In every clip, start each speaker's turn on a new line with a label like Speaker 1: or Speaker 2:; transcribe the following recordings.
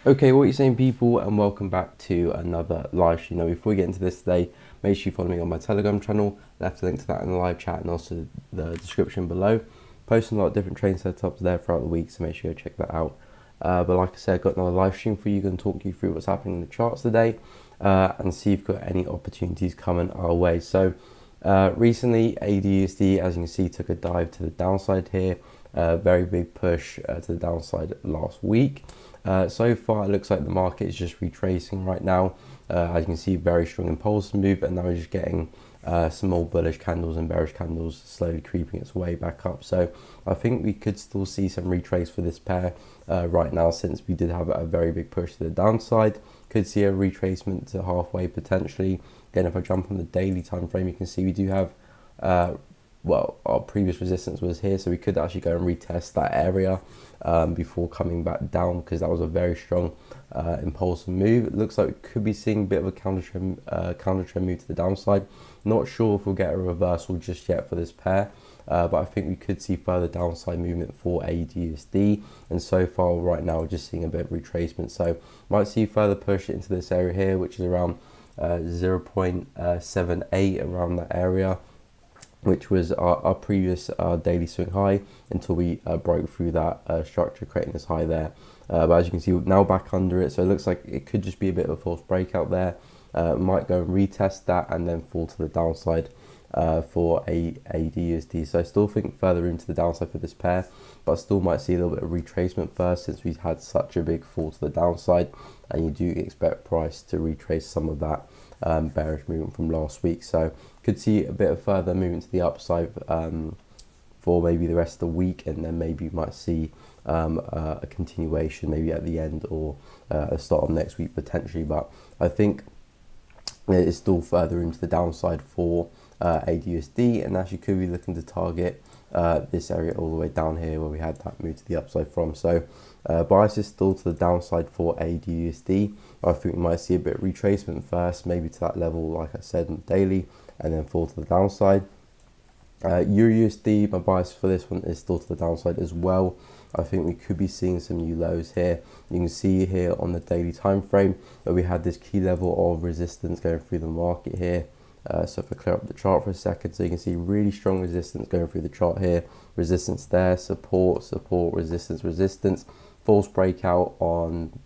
Speaker 1: Okay, what are you saying, people, and welcome back to another live stream. Now, before we get into this today, make sure you follow me on my Telegram channel. Left a link to that in the live chat and also the description below. Posting a lot of different training setups there throughout the week, so make sure you check that out. But like I said, I've got another live stream for you. Going to talk you through what's happening in the charts today and see if you've got any opportunities coming our way. So recently, AUD/USD, as you can see, took a dive to the downside here. Very big push to the downside last week. So far, it looks like the market is just retracing right now. As you can see, very strong impulse move, and now we're just getting some more bullish candles and bearish candles slowly creeping its way back up. So I think we could still see some retrace for this pair right now, since we did have a very big push to the downside. Could see a retracement to halfway potentially. Again, if I jump on the daily time frame, you can see we do have well, our previous resistance was here, so we could actually go and retest that area before coming back down, because that was a very strong impulsive move. It looks like we could be seeing a bit of a counter trend move to the downside. Not sure if we'll get a reversal just yet for this pair, but I think we could see further downside movement for AUD/USD, and so far right now we're just seeing a bit of retracement, so might see further push into this area here, which is around 0.78, around that area, which was our previous daily swing high, until we broke through that structure, creating this high there. But as you can see, we're now back under it, so it looks like it could just be a bit of a false breakout there. Might go and retest that and then fall to the downside for AUD/USD. So I still think further room to the downside for this pair, but I still might see a little bit of retracement first, since we've had such a big fall to the downside, and you do expect price to retrace some of that bearish movement from last week. So could see a bit of further movement to the upside for maybe the rest of the week, and then maybe you might see a continuation maybe at the end or a start of next week potentially. But I think there is still further into the downside for AUD/USD, and actually could be looking to target this area all the way down here where we had that move to the upside from. So bias is still to the downside for AUD/USD. I think we might see a bit of retracement first, maybe to that level like I said on the daily, and then fall to the downside. EUR/USD, my bias for this one is still to the downside as well. I think we could be seeing some new lows here. You can see here on the daily time frame that we had this key level of resistance going through the market here. So if I clear up the chart for a second, so you can see really strong resistance going through the chart here. Resistance there, support, support, resistance, resistance. False breakout on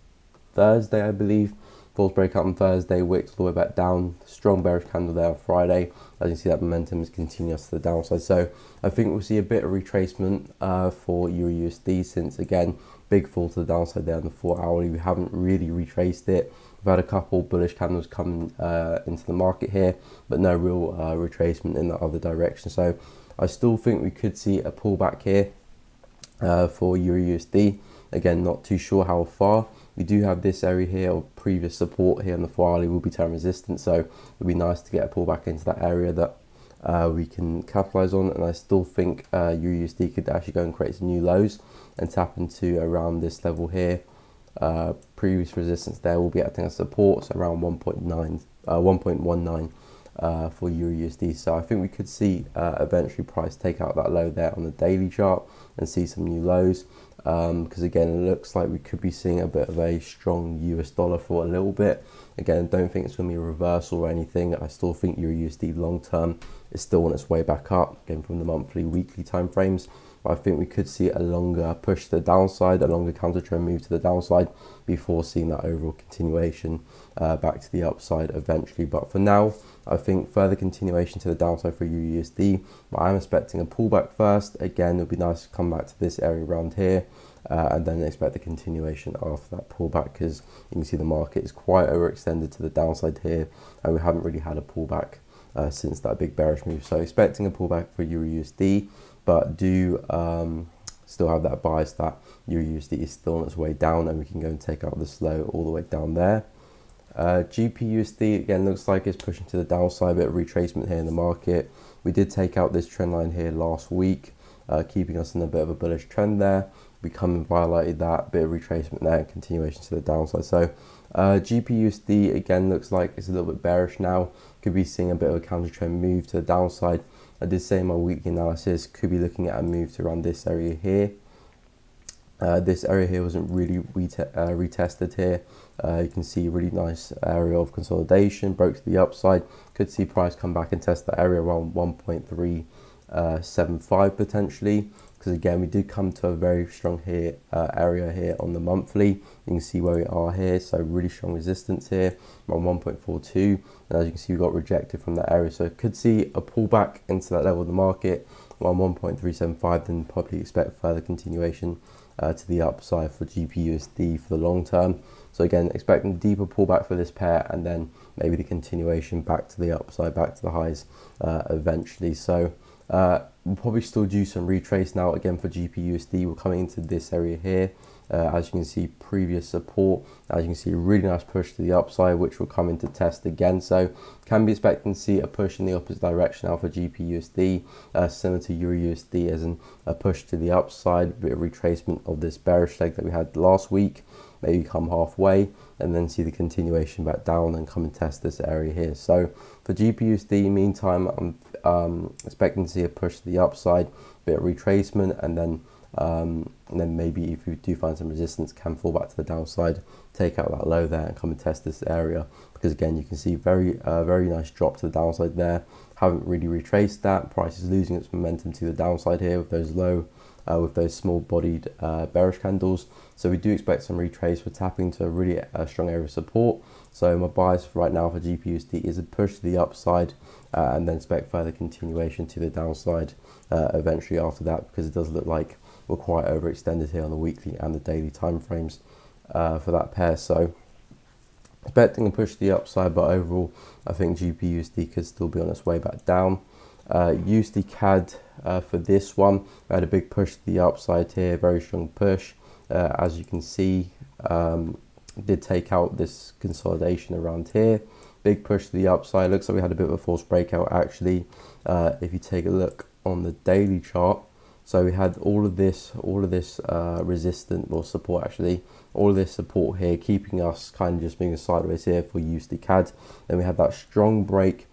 Speaker 1: Thursday, I believe. False breakout on Thursday, wicked all the way back down. Strong bearish candle there on Friday. As you can see, that momentum is continuous to the downside. So I think we'll see a bit of retracement for EUR/USD, since again, big fall to the downside there on the 4-hourly. We haven't really retraced it. We've had a couple bullish candles come into the market here, but no real retracement in the other direction. So I still think we could see a pullback here for EUR/USD. Again, not too sure how far. We do have this area here of previous support here on the 4-hourly will be term resistance, so it'd be nice to get a pullback into that area that we can capitalize on. And I still think EUR/USD could actually go and create some new lows and tap into around this level here. Previous resistance there will be acting as support, so around 1.19 for EUR/USD. So I think we could see eventually price take out that low there on the daily chart and see some new lows, because again, it looks like we could be seeing a bit of a strong US dollar for a little bit. Again, don't think it's going to be a reversal or anything. I still think EUR/USD long term is still on its way back up, again from the monthly, weekly time frames. But I think we could see a longer push to the downside, a longer counter trend move to the downside, before seeing that overall continuation back to the upside eventually. But for now, I think further continuation to the downside for EUR/USD. But I'm expecting a pullback first. Again, it would be nice to come back to this area around here, and then expect the continuation after that pullback, because you can see the market is quite overextended to the downside here, and we haven't really had a pullback since that big bearish move. So expecting a pullback for EUR/USD, but do still have that bias that EUR/USD is still on its way down, and we can go and take out this low all the way down there. GBP/USD again looks like it's pushing to the downside, a bit of retracement here in the market. We did take out this trend line here last week, keeping us in a bit of a bullish trend there. We come and violated that, bit of retracement there, and continuation to the downside. So GBP/USD again looks like it's a little bit bearish now. Could be seeing a bit of a counter trend move to the downside. I did say in my weekly analysis, could be looking at a move to around this area here. This area here wasn't really retested here. You can see really nice area of consolidation, broke to the upside. Could see price come back and test that area around 1.375 potentially, because again we did come to a very strong here area here on the monthly. You can see where we are here, so really strong resistance here around 1.42, and as you can see we got rejected from that area, so could see a pullback into that level of the market around 1.375, then probably expect further continuation to the upside for GBUSD for the long term. So again, expecting deeper pullback for this pair, and then maybe the continuation back to the upside, back to the highs eventually. So we'll probably still do some retrace now again for GBUSD. We're coming into this area here. As you can see, previous support. As you can see, a really nice push to the upside, which will come into test again. So can be expecting to see a push in the opposite direction now for GBUSD, similar to EURUSD, as in a push to the upside, a bit of retracement of this bearish leg that we had last week. Maybe come halfway and then see the continuation back down and come and test this area here. So for GBUSD, meantime, I'm expecting to see a push to the upside, bit of retracement, and then maybe if we do find some resistance, can fall back to the downside, take out that low there and come and test this area, because again you can see very nice drop to the downside there. Haven't really retraced that. Price is losing its momentum to the downside here with those low with those small bodied bearish candles. So we do expect some retrace. We're tapping into a really strong area of support. So my bias right now for GBUSD is a push to the upside, and then expect further continuation to the downside eventually after that, because it does look like we're quite overextended here on the weekly and the daily time frames for that pair. So expecting a push to the upside, but overall I think GBUSD could still be on its way back down. USD CAD for this one, we had a big push to the upside here, very strong push. As you can see, did take out this consolidation around here, big push to the upside. Looks like we had a bit of a false breakout actually. If you take a look on the daily chart, so we had all of this resistance or support, actually all of this support here, keeping us kind of just being sideways here for USD CAD. Then we had that strong break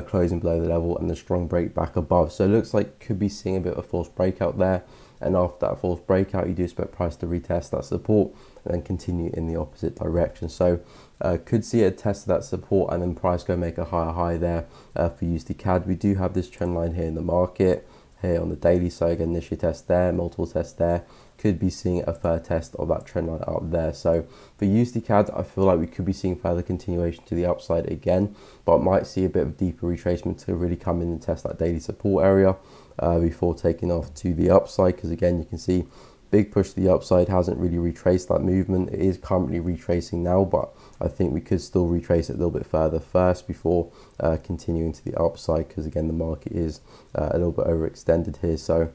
Speaker 1: closing below the level, and the strong break back above. So it looks like could be seeing a bit of a false breakout there, and after that false breakout you do expect price to retest that support and then continue in the opposite direction. So could see a test of that support and then price go make a higher high there for USD CAD. We do have this trend line here in the market here on the daily, so again initial test there, multiple tests there, could be seeing a third test of that trend line up there. So for USD CAD, I feel like we could be seeing further continuation to the upside again, but might see a bit of deeper retracement to really come in and test that daily support area before taking off to the upside, because again you can see big push to the upside, hasn't really retraced that movement. It is currently retracing now, but I think we could still retrace it a little bit further first before continuing to the upside, because again the market is a little bit overextended here. So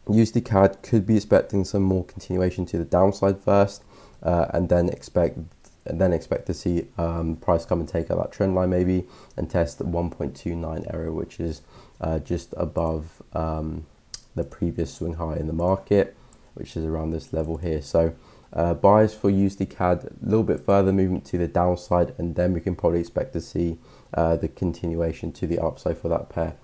Speaker 1: USD CAD could be expecting some more continuation to the downside first, and then expect to see price come and take out that trend line maybe and test the 1.29 area, which is just above the previous swing high in the market, which is around this level here. So bias for USD CAD, a little bit further movement to the downside, and then we can probably expect to see the continuation to the upside for that pair.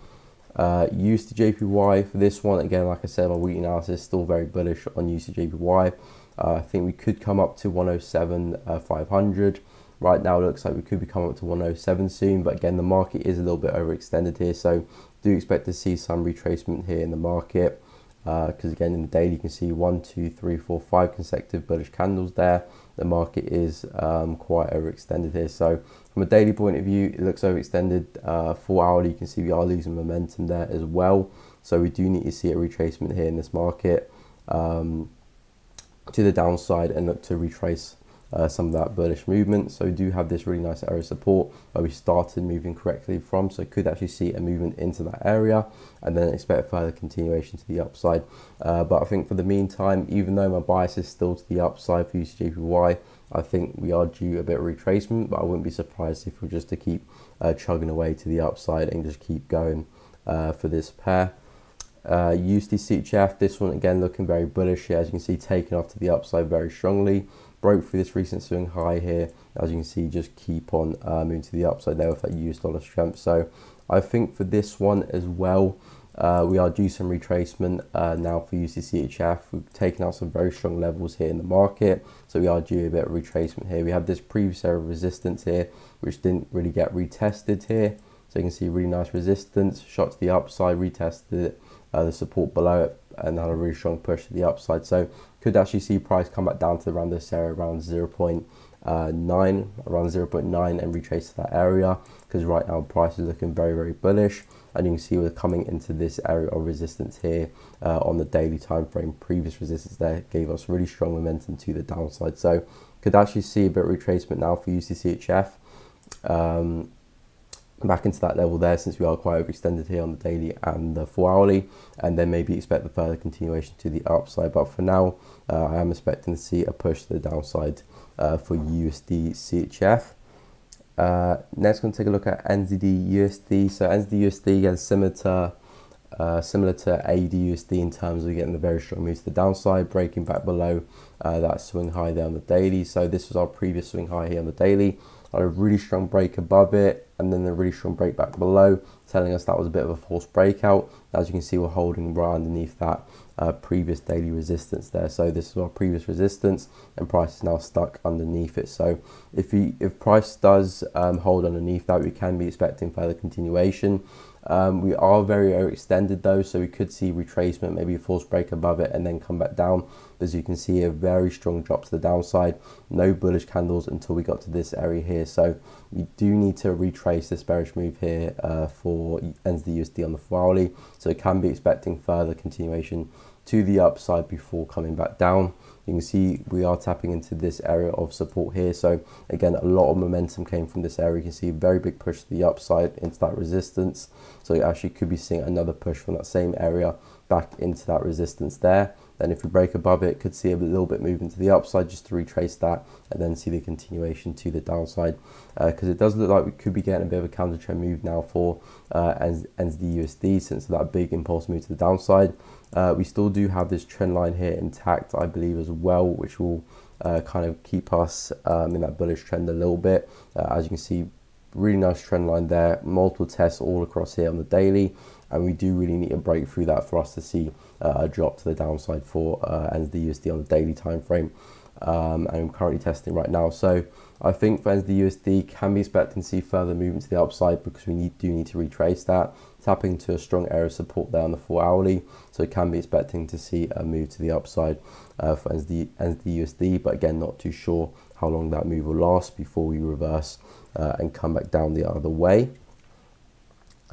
Speaker 1: USD JPY for this one, again like I said, my weekly analysis is still very bullish on USD JPY. I think we could come up to 107.500. Right now it looks like we could be coming up to 107 soon, but again the market is a little bit overextended here, so do expect to see some retracement here in the market, because again in the daily you can see 1, 2, 3, 4, 5 consecutive bullish candles there. The market is quite overextended here, so from a daily point of view it looks overextended. 4 hourly you can see we are losing momentum there as well, so we do need to see a retracement here in this market to the downside and look to retrace some of that bullish movement. So we do have this really nice area of support where we started moving correctly from, so could actually see a movement into that area and then expect further continuation to the upside. But I think for the meantime, even though my bias is still to the upside for USDJPY, I think we are due a bit of retracement, but I wouldn't be surprised if we're just to keep chugging away to the upside and just keep going for this pair. USD CHF, this one again looking very bullish here, as you can see taking off to the upside very strongly. Broke through this recent swing high here, as you can see, just keep on moving to the upside there with that US dollar strength. So I think for this one as well, We are due some retracement now for USD-CHF. We've taken out some very strong levels here in the market, so we are due a bit of retracement here. We had this previous area of resistance here, which didn't really get retested here. So you can see really nice resistance, shot to the upside, retested it, the support below it, and had a really strong push to the upside. So could actually see price come back down to around this area, around 0.9, around 0.9, and retrace to that area, because right now price is looking very, very bullish. And you can see we're coming into this area of resistance here on the daily time frame. Previous resistance there gave us really strong momentum to the downside. So could actually see a bit of retracement now for USD-CHF. Back into that level there, since we are quite overextended here on the daily and the 4-hourly, and then maybe expect the further continuation to the upside. But for now, I am expecting to see a push to the downside for USD-CHF. Next, we're going to take a look at NZD-USD. So NZD-USD, again, similar to AUD-USD in terms of getting the very strong move to the downside, breaking back below that swing high there on the daily. So this was our previous swing high here on the daily. A really strong break above it, and then a really strong break back below, telling us that was a bit of a false breakout. As you can see, we're holding right underneath that previous daily resistance there. So this is our previous resistance, and price is now stuck underneath it. So if price does hold underneath that, we can be expecting further continuation. We are very overextended though, so we could see retracement, maybe a false break above it, and then come back down. As you can see, a very strong drop to the downside, no bullish candles until we got to this area here. So we do need to retrace this bearish move here for NZD-USD on the 4-hourly, so it can be expecting further continuation to the upside before coming back down. You can see we are tapping into this area of support here. So again, a lot of momentum came from this area. You can see a very big push to the upside into that resistance. So you actually could be seeing another push from that same area back into that resistance there. Then if we break above it, could see a little bit movement to the upside just to retrace that, and then see the continuation to the downside, because it does look like we could be getting a bit of a counter trend move now for NZD-USD since that big impulse move to the downside. We still do have this trend line here intact, I believe, as well, which will kind of keep us in that bullish trend a little bit. As you can see, really nice trend line there, multiple tests all across here on the daily, and we do really need to break through that for us to see a drop to the downside for NZD-USD on the daily time frame. And I'm currently testing right now. So I think for NZD-USD can be expecting to see further movement to the upside, because we do need to retrace that, tapping into a strong area of support there on the 4-hourly. So it can be expecting to see a move to the upside for NZD-USD, but again, not too sure how long that move will last before we reverse and come back down the other way.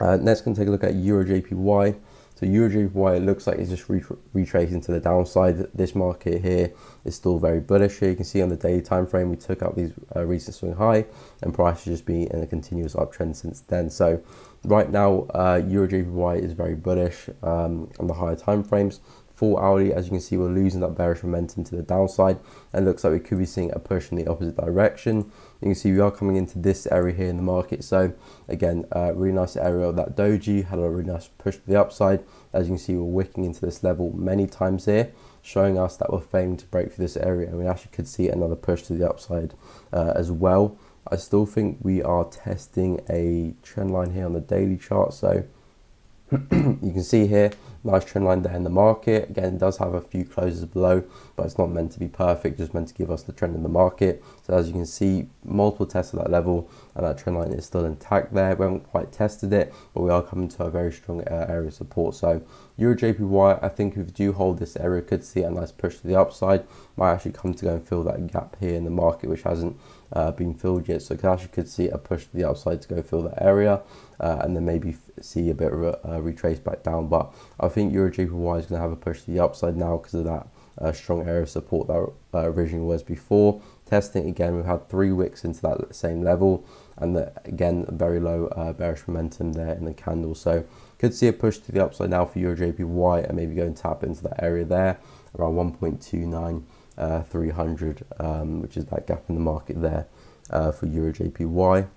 Speaker 1: Next, going to take a look at EUR-JPY. So EUR-JPY, it looks like it's just retracing to the downside. This market here is still very bullish here. You can see on the daily time frame, we took out these recent swing high, and price has just been in a continuous uptrend since then. So right now, EUR-JPY is very bullish on the higher time frames. 4-hourly, as you can see, we're losing that bearish momentum to the downside, and looks like we could be seeing a push in the opposite direction. You can see we are coming into this area here in the market. So again, really nice area of that doji, had a really nice push to the upside. As you can see, we're wicking into this level many times here, showing us that we're failing to break through this area, and we actually could see another push to the upside as well. I still think we are testing a trend line here on the daily chart. So you can see here, nice trend line there in the market. Again, it does have a few closes below, but it's not meant to be perfect, just meant to give us the trend in the market. So as you can see, multiple tests at that level, and that trend line is still intact there. We haven't quite tested it, but we are coming to a very strong area of support. So EUR-JPY, I think if we do hold this area, could see a nice push to the upside. Might actually come to go and fill that gap here in the market, which hasn't been filled yet. So actually could see a push to the upside to go fill that area, and then maybe see a bit of a retrace back down. But I think EUR-JPY is going to have a push to the upside now because of that strong area of support that originally was before. Testing again, we've had 3 wicks into that same level, and again, very low bearish momentum there in the candle. So could see a push to the upside now for EUR-JPY, and maybe go and tap into that area there around 1.29300, which is that gap in the market there for EUR-JPY.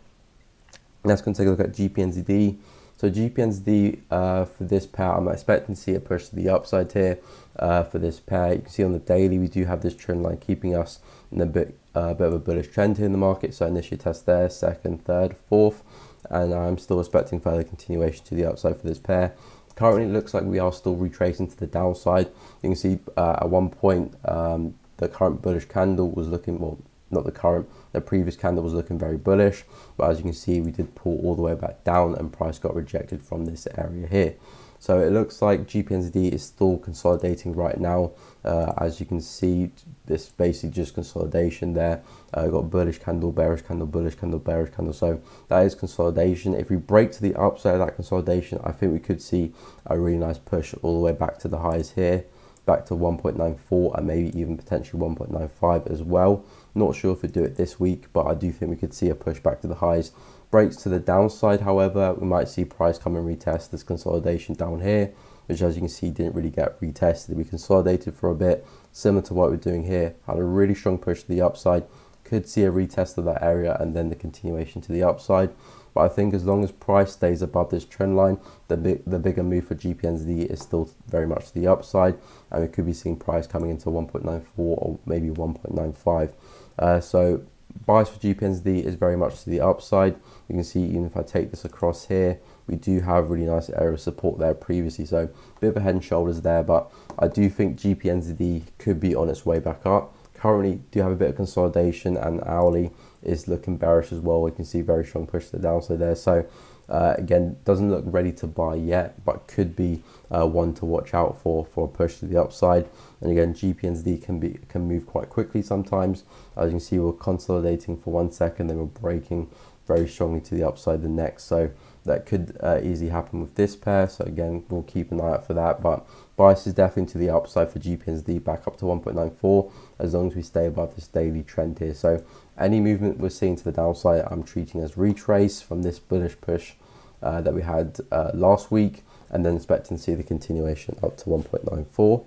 Speaker 1: Let's go and take a look at GPNZD. So GPNZD for this pair, I'm expecting to see a push to the upside here for this pair. You can see on the daily, we do have this trend line keeping us in a bit of a bullish trend here in the market. So initial test there, second, third, fourth, and I'm still expecting further continuation to the upside for this pair. Currently, it looks like we are still retracing to the downside. You can see at one point, the current bullish candle was looking, well, not the current, the previous candle was looking very bullish. But as you can see, we did pull all the way back down and price got rejected from this area here. So it looks like GPNZD is still consolidating right now. As you can see, this basically just consolidation there. Got bullish candle, bearish candle, bullish candle, bearish candle. So that is consolidation. If we break to the upside of that consolidation, I think we could see a really nice push all the way back to the highs here, back to 1.94 and maybe even potentially 1.95 as well. Not sure if we do it this week, but I do think we could see a push back to the highs. Breaks to the downside, however, we might see price come and retest this consolidation down here, which as you can see didn't really get retested. We consolidated for a bit, similar to what we're doing here, had a really strong push to the upside, could see a retest of that area and then the continuation to the upside. But I think as long as price stays above this trend line, the bigger move for GPNZD is still very much to the upside, and we could be seeing price coming into 1.94 or maybe 1.95. So bias for GPNZD is very much to the upside. You can see even if I take this across here, we do have really nice area of support there previously. So a bit of a head and shoulders there, but I do think GPNZD could be on its way back up. Currently do have a bit of consolidation and hourly is looking bearish as well. We can see very strong push to the downside there. So again, doesn't look ready to buy yet, but could be one to watch out for a push to the upside. And again, GPNZD can move quite quickly sometimes. As you can see, we're consolidating for 1 second, then we're breaking very strongly to the upside the next. So that could easily happen with this pair. So again, we'll keep an eye out for that. But bias is definitely to the upside for GPNZD, back up to 1.94 as long as we stay above this daily trend here. So any movement we're seeing to the downside, I'm treating as retrace from this bullish push that we had last week, and then expecting to see the continuation up to 1.94.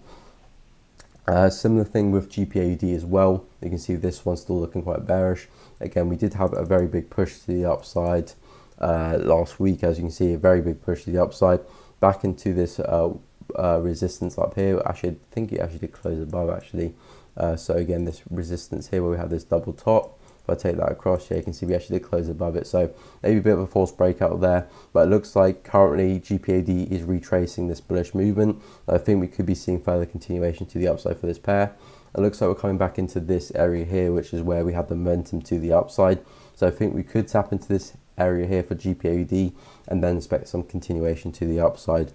Speaker 1: Similar thing with GPAUD as well. You can see this one's still looking quite bearish. Again, we did have a very big push to the upside last week. As you can see, a very big push to the upside, back into this resistance up here. Actually, I think it actually did close above actually. So again, this resistance here where we have this double top. If I take that across here, you can see we actually did close above it. So maybe a bit of a false breakout there, but it looks like currently GPAD is retracing this bullish movement. I think we could be seeing further continuation to the upside for this pair. It looks like we're coming back into this area here, which is where we had the momentum to the upside. So I think we could tap into this area here for GPAUD and then expect some continuation to the upside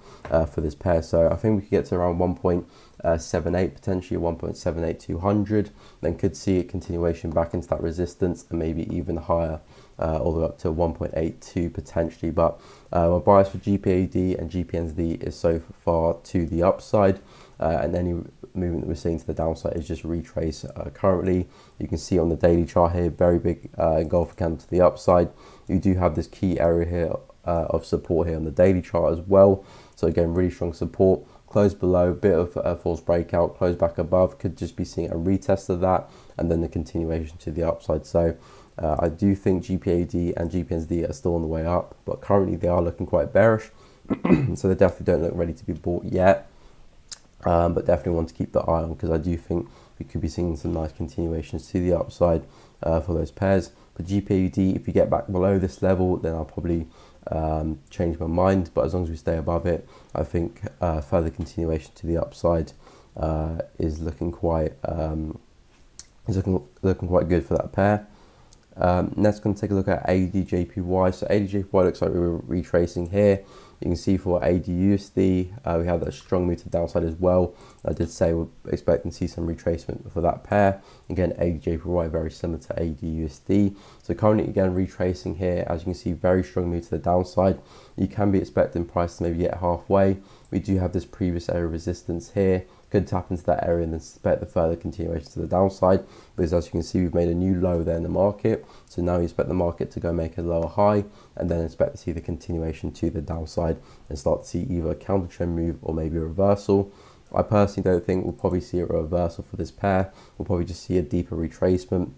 Speaker 1: for this pair. So I think we could get to around 1.78, potentially 1.78200, then could see a continuation back into that resistance and maybe even higher, all the way up to 1.82 potentially. But my bias for GPAUD and GPNZD is so far to the upside, and any movement that we're seeing to the downside is just retrace. Currently you can see on the daily chart here, very big engulfer candle to the upside. You do have this key area here of support here on the daily chart as well. So again, really strong support. Close below, bit of a false breakout, close back above, could just be seeing a retest of that and then the continuation to the upside. So I do think GPAD and GPNZD are still on the way up, but currently they are looking quite bearish. So they definitely don't look ready to be bought yet, but definitely want to keep the eye on, because I do think we could be seeing some nice continuations to the upside for those pairs. But GPAD, if you get back below this level, then I'll probably change my mind, but as long as we stay above it, I think further continuation to the upside is looking quite looking quite good for that pair. Next, going to take a look at AUD/JPY. So AUD/JPY looks like we were retracing here. You can see for AUD/USD, we have that strong move to the downside as well. I did say we're expecting to see some retracement for that pair. Again, AUD/JPY very similar to AUD/USD. So currently, again, retracing here. As you can see, very strong move to the downside. You can be expecting price to maybe get halfway. We do have this previous area of resistance here. Could tap into that area and then expect the further continuation to the downside, because as you can see, we've made a new low there in the market. So now you expect the market to go make a lower high and then expect to see the continuation to the downside and start to see either a counter trend move or maybe a reversal. I personally don't think we'll probably see a reversal for this pair. We'll probably just see a deeper retracement.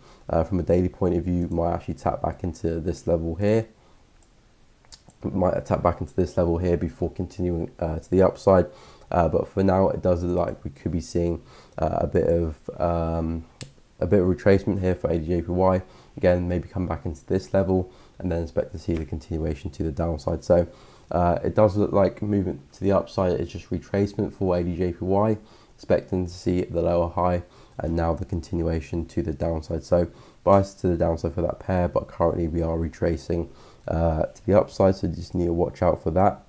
Speaker 1: From a daily point of view, might actually tap back into this level here. Might tap back into this level here before continuing to the upside. But for now, it does look like we could be seeing a bit of retracement here for AUD/JPY. Again, maybe come back into this level and then expect to see the continuation to the downside. So It does look like movement to the upside is just retracement for ADJPY, expecting to see the lower high and now the continuation to the downside. So bias to the downside for that pair, but currently we are retracing to the upside, so just need to watch out for that.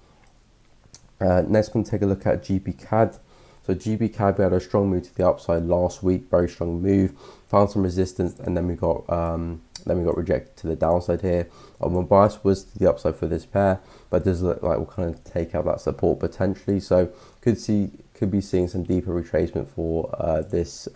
Speaker 1: Next, going to take a look at GP CAD. So GP CAD, we had a strong move to the upside last week, very strong move, found some resistance, and then we got rejected to the downside here. My bias was to the upside for this pair, but it does look like we'll kind of take out that support potentially. So could be seeing some deeper retracement for this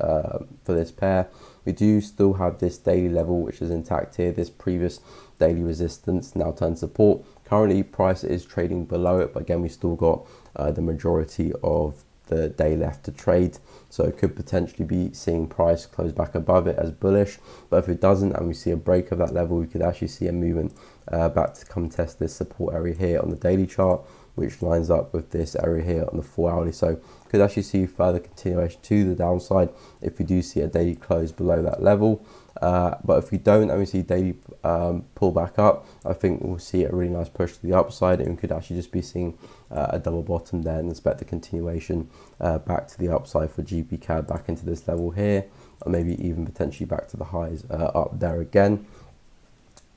Speaker 1: pair. We do still have this daily level which is intact here, this previous daily resistance now turned support. Currently price is trading below it, but again we still got the majority of the day left to trade, so it could potentially be seeing price close back above it as bullish. But if it doesn't and we see a break of that level, we could actually see a movement back to come test this support area here on the daily chart, which lines up with this area here on the 4-hourly. So could actually see further continuation to the downside if we do see a daily close below that level. But if we don't and we see daily pull back up, I think we'll see a really nice push to the upside, and we could actually just be seeing a double bottom there and expect the continuation back to the upside for GP CAD back into this level here, or maybe even potentially back to the highs up there again.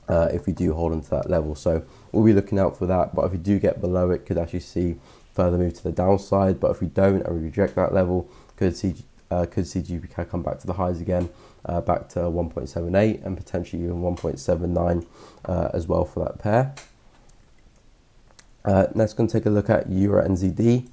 Speaker 1: If we do hold on to that level, so we'll be looking out for that. But if we do get below it, could actually see further move to the downside. But if we don't and we reject that level, could see GP CAD come back to the highs again, back to 1.78 and potentially even 1.79 as well for that pair. Next, going to take a look at Euro NZD.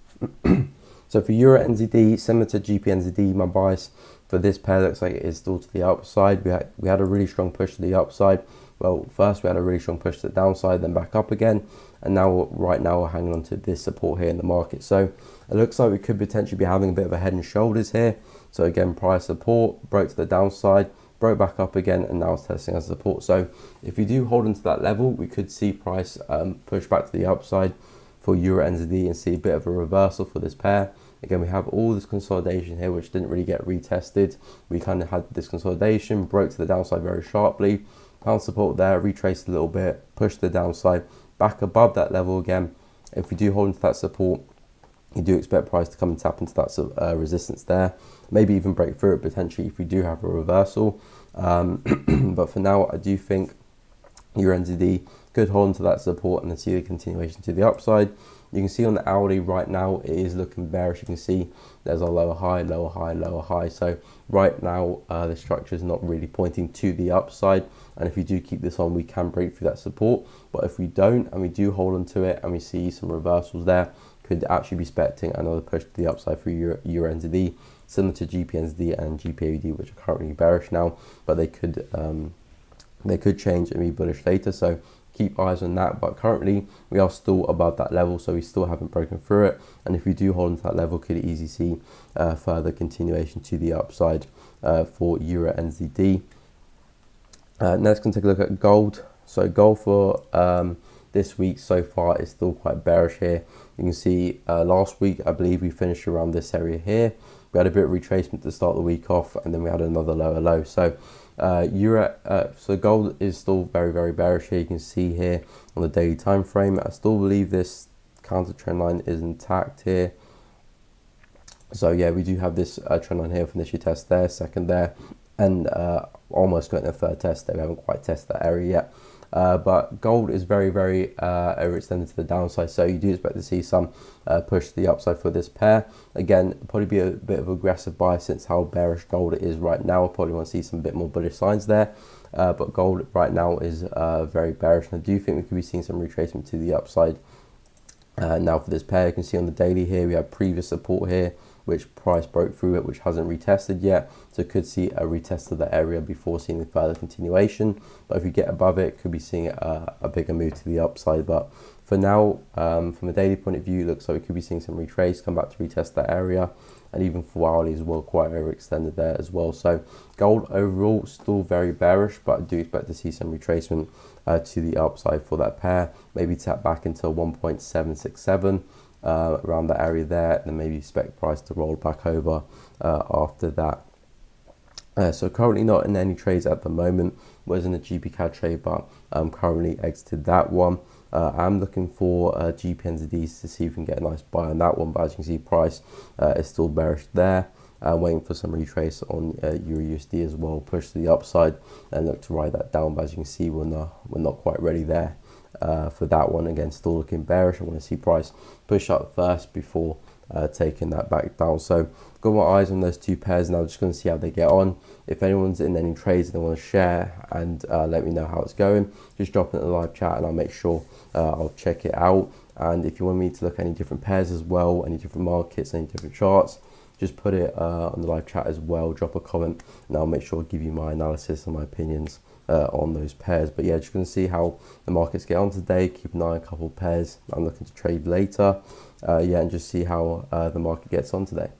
Speaker 1: So for Euro NZD, similar to GP NZD, my bias for this pair looks like it is still to the upside. We had a really strong push to the upside. Well, first we had a really strong push to the downside, then back up again, and now right now we're hanging on to this support here in the market. So it looks like we could potentially be having a bit of a head and shoulders here. So again, price support, broke to the downside, broke back up again, and now it's testing as support. So if we do hold into that level, we could see price push back to the upside for Euro NZD and see a bit of a reversal for this pair. Again, we have all this consolidation here, which didn't really get retested. We kind of had this consolidation, broke to the downside very sharply, found support there, retraced a little bit, pushed the downside back above that level again. If we do hold into that support, you do expect price to come and tap into that resistance there, maybe even break through it potentially if we do have a reversal. But for now, I do think Euro NZD could hold into that support and then see the continuation to the upside. You can see on the hourly right now, it is looking bearish. You can see there's a lower high, lower high, lower high. So right now, the structure is not really pointing to the upside. And if we do keep this on, we can break through that support. But if we don't, and we do hold onto it, and we see some reversals there, could actually be expecting another push to the upside for Euro NZD, similar to GP NZD and GP Aodu, which are currently bearish now, but they could change and be bullish later. So keep eyes on that, but currently we are still above that level, so we still haven't broken through it. And if we do hold into that level, could easily see further continuation to the upside for Euro NZD. Next, going to take a look at gold. So gold for this week so far is still quite bearish here. You can see last week, I believe we finished around this area here. We had a bit of retracement to start the week off, and then we had another lower low. So so gold is still very, very bearish here. You can see here on the daily time frame. I still believe this counter trend line is intact here. So yeah, we do have this trend line here from this test there, second there, and almost going to a third test there. We haven't quite tested that area yet. But gold is very, very overextended to the downside, so you do expect to see some push to the upside for this pair. Again, probably be a bit of aggressive buy since how bearish gold is right now. Probably want to see some bit more bullish signs there. But gold right now is very bearish, and I do think we could be seeing some retracement to the upside. Now for this pair, you can see on the daily here, we have previous support here, which price broke through it, which hasn't retested yet. So could see a retest of the area before seeing the further continuation. But if we get above it, could be seeing a bigger move to the upside. But for now, from a daily point of view, it looks like we could be seeing some retrace, come back to retest that area. And even for hourly as well, quite overextended there as well. So gold overall still very bearish, but I do expect to see some retracement to the upside for that pair. Maybe tap back into 1.767. Around that area there, and then maybe expect price to roll back over after that. So currently not in any trades at the moment. Was in a GP CAD trade, but currently exited that one. I'm looking for GPNZDs to see if we can get a nice buy on that one, but as you can see, price is still bearish there. Waiting for some retrace on Euro USD as well, push to the upside and look to ride that down. But as you can see, we're not quite ready there for that one. Again, still looking bearish. I want to see price push up first before taking that back down. So got my eyes on those two pairs now. Just going to see how they get on. If anyone's in any trades and they want to share and let me know how it's going, just drop it in the live chat and I'll make sure I'll check it out. And if you want me to look at any different pairs as well, any different markets, any different charts, just put it on the live chat as well. Drop a comment and I'll make sure to give you my analysis and my opinions on those pairs. But yeah, just going to see how the markets get on today. Keep an eye on a couple of pairs I'm looking to trade later. Yeah, and just see how the market gets on today.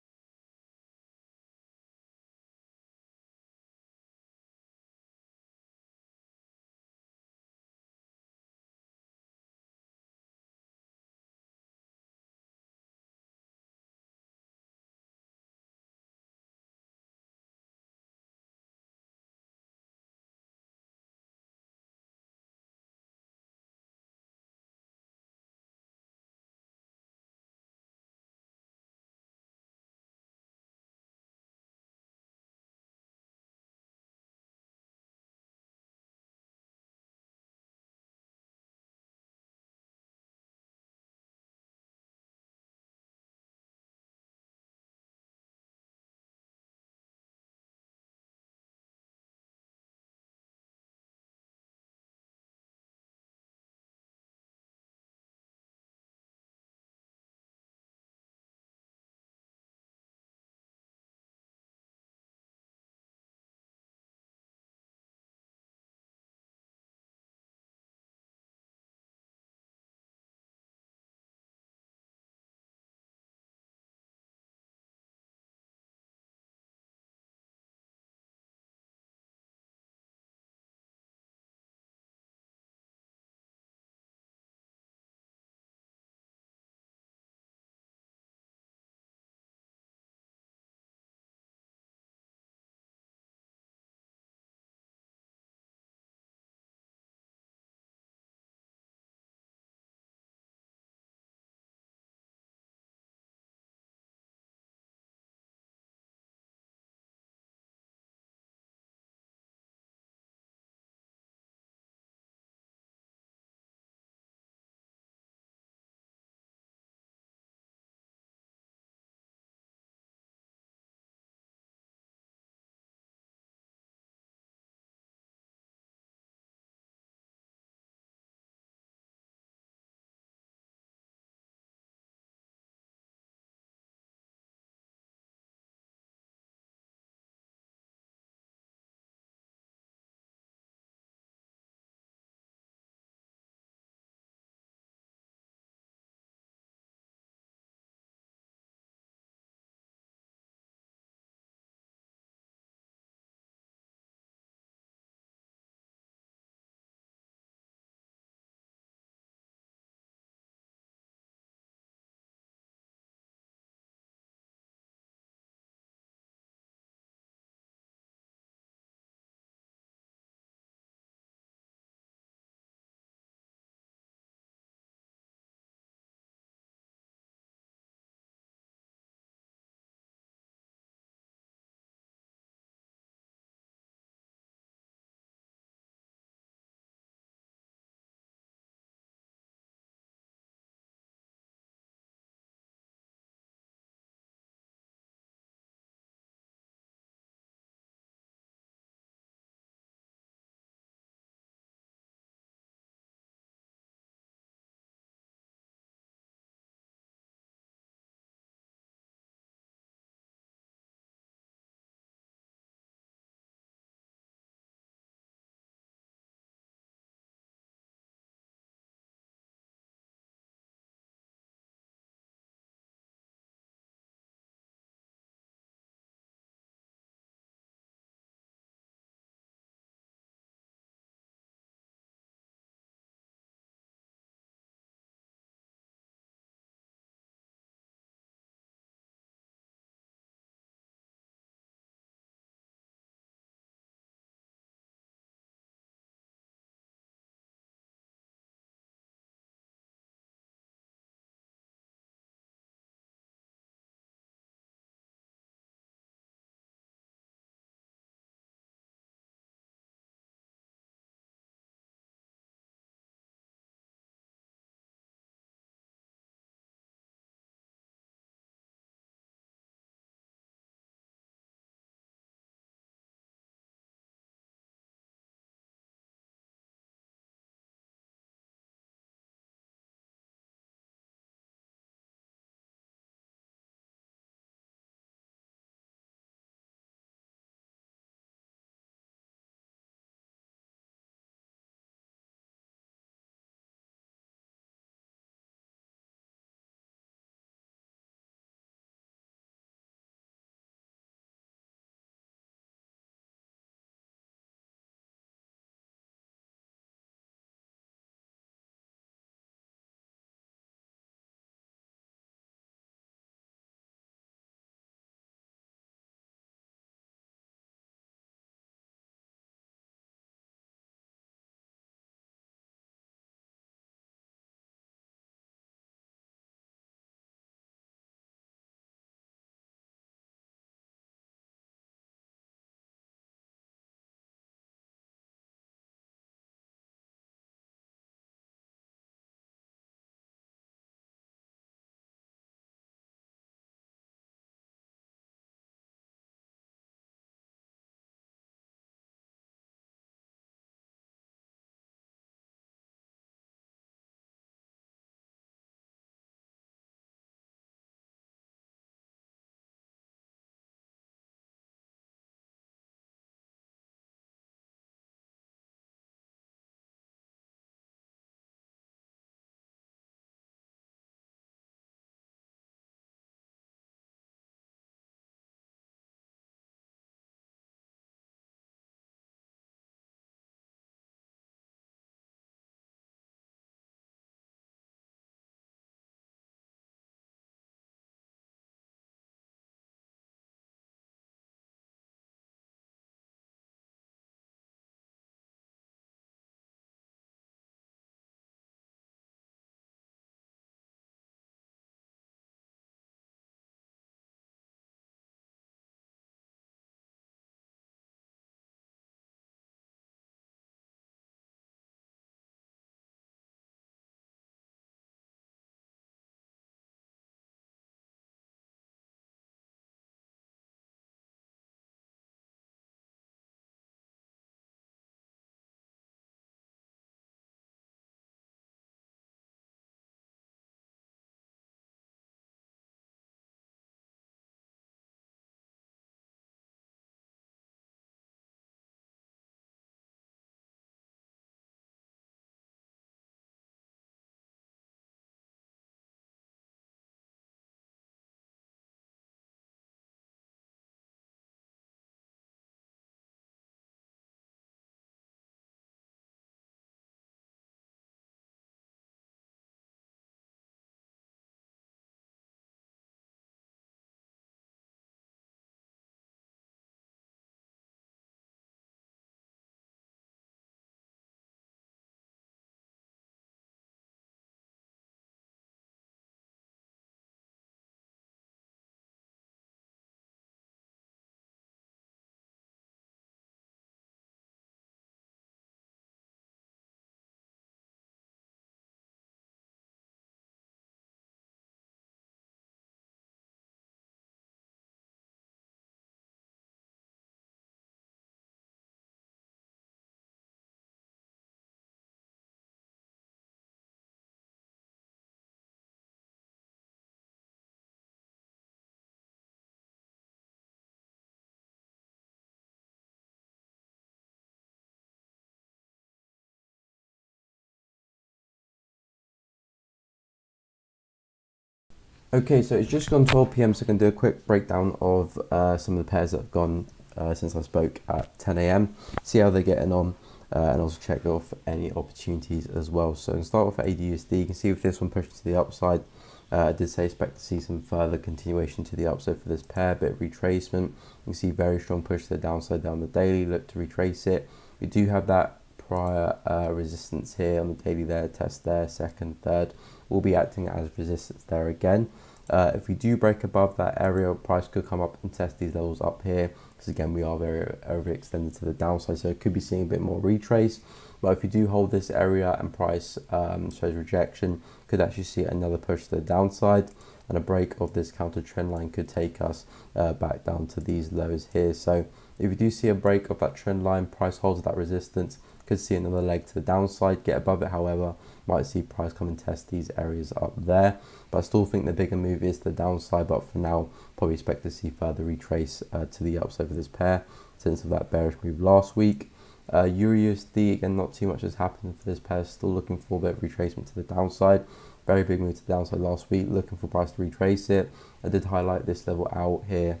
Speaker 1: Okay, so it's just gone 12 p.m. so I can do a quick breakdown of some of the pairs that have gone since I spoke at 10 a.m. See how they're getting on, and also check off any opportunities as well. So I'll start with AUDUSD. You can see if this one pushed to the upside. I did say expect to see some further continuation to the upside for this pair, bit of retracement. You can see very strong push to the downside down the daily, look to retrace it. We do have that prior resistance here on the daily there, test there, second, third, will be acting as resistance there again. If we do break above that area, price could come up and test these levels up here, because again we are very overextended to the downside, so it could be seeing a bit more retrace. But if you do hold this area and price shows rejection, could actually see another push to the downside, and a break of this counter trend line could take us back down to these lows here. So if you do see a break of that trend line, price holds that resistance, could see another leg to the downside, get above it, however, might see price come and test these areas up there. But I still think the bigger move is the downside, but for now, probably expect to see further retrace to the upside for this pair, since of that bearish move last week. EURUSD, again, not too much has happened for this pair, still looking for a bit of retracement to the downside. Very big move to the downside last week, looking for price to retrace it. I did highlight this level out here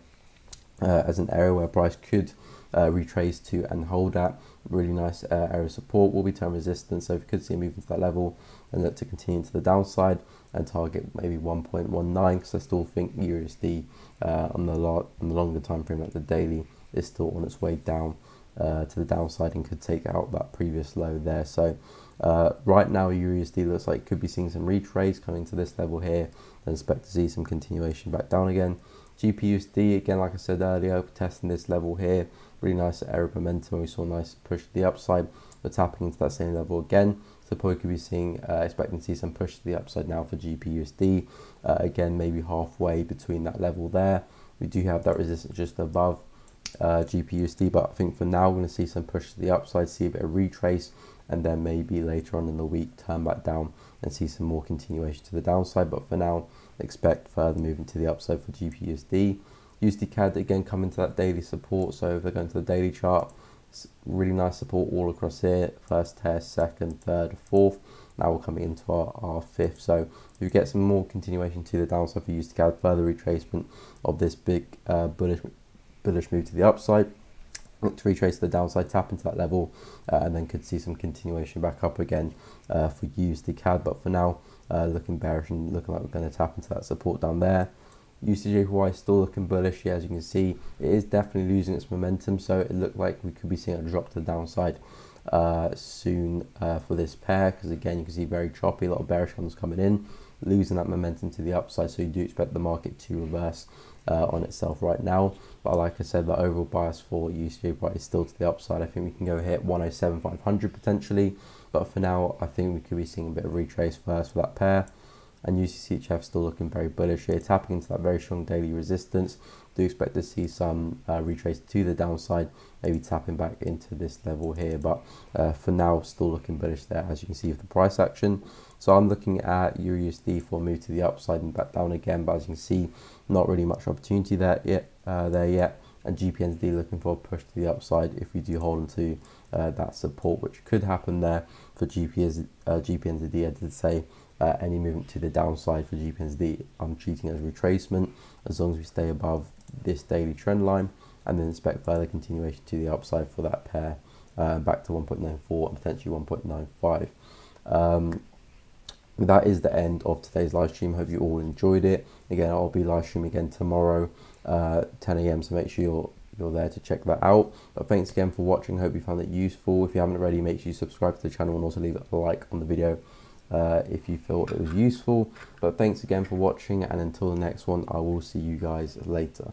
Speaker 1: as an area where price could retrace to and hold at. Really nice area of support, will be term resistance, so if you could see a move into that level and look to continue to the downside and target maybe 1.19, because I still think USD on the longer time frame, like the daily, is still on its way down to the downside and could take out that previous low there. So right now USD looks like it could be seeing some retrace coming to this level here, and expect to see some continuation back down again. GPUSD, again, like I said earlier, testing this level here, really nice area of momentum. We saw a nice push to the upside, but tapping into that same level again. So probably could be seeing, expecting to see some push to the upside now for GPUSD. Again, maybe halfway between that level there. We do have that resistance just above GPUSD, but I think for now we're going to see some push to the upside, see a bit of retrace, and then maybe later on in the week turn back down and see some more continuation to the downside. But for now, expect further movement to the upside for GPUSD. USD CAD again coming to that daily support, so if they're going to the daily chart, really nice support all across here, first test, second, third, fourth. Now we're coming into our fifth, so if you get some more continuation to the downside for USD CAD, further retracement of this big bullish move to the upside, look to retrace the downside, tap into that level, and then could see some continuation back up again for USD CAD. But for now, looking bearish and looking like we're going to tap into that support down there. USDJPY still looking bullish. Yeah, as you can see, it is definitely losing its momentum, so it looked like we could be seeing a drop to the downside soon for this pair, because again you can see very choppy, a lot of bearish ones coming in, losing that momentum to the upside, so you do expect the market to reverse on itself right now. But like I said, the overall bias for USDJPY is still to the upside. I think we can go hit 107,500 potentially, but for now I think we could be seeing a bit of retrace first for that pair. And USDCHF still looking very bullish here, tapping into that very strong daily resistance. Do expect to see some retrace to the downside, maybe tapping back into this level here, but for now still looking bullish there, as you can see with the price action. So I'm looking at EURUSD for a move to the upside and back down again, but as you can see, not really much opportunity there yet. And GPNZD looking for a push to the upside if we do hold onto that support, which could happen there for GPNZD. I did say any movement to the downside for GPNZD I'm treating as retracement, as long as we stay above this daily trend line, and then expect further continuation to the upside for that pair back to 1.94 and potentially 1.95. That is the end of today's live stream. Hope you all enjoyed it. Again, I'll be live streaming again tomorrow 10 a.m, so make sure you're there to check that out. But thanks again for watching. Hope you found it useful. If you haven't already, make sure you subscribe to the channel and also leave a like on the video if you felt it was useful. But thanks again for watching, and until the next one, I will see you guys later.